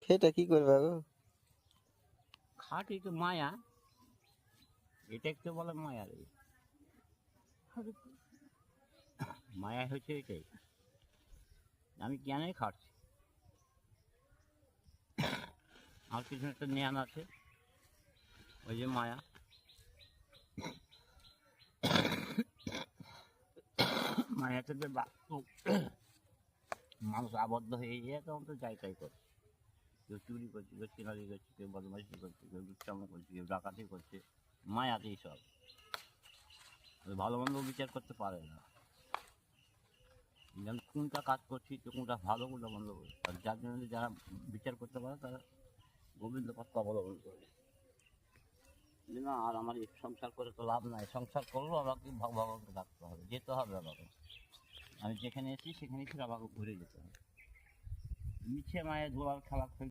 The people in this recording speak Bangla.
সেটা কি করবে গো? খাটি তো মায়া, এটা একটু বলে মায়া রে। মায়া হচ্ছে এটাই, আমি জ্ঞানে খাটছি, আমার পিছনে একটা জ্ঞান আছে, ওই যে মায়া। মায়াতে যে মানুষ আবদ্ধ হয়ে যায়, তখন তো যাই তাই করে। কেউ চুরি করছে, কেউ চিনারি করছে, কেউ বদমাইশি করছে, কেউ দুষ্টামি করছে, কেউ ডাকাতি করছে, মায়াতেই সব। ভালো মন্দ বিচার করতে পারে না, যেমন কোনটা কাজ করছি তো কোনটা ভালো কোনটা মন্দ, আর যার জন্য যারা বিচার করতে পারে তারা গোবিন্দ পথ অবলম্বন করে। না আর আমার এই সংসার করে তো লাভ নাই, সংসার করলেও আমাকে ভগবানকে ডাকতে হবে, যেতে হবে আমাকে। আমি যেখানে এসেছি সেখানেই ফিরে আমাকে ঘুরে যেতে হবে। মিছে মায়ের দোয়ার খেলা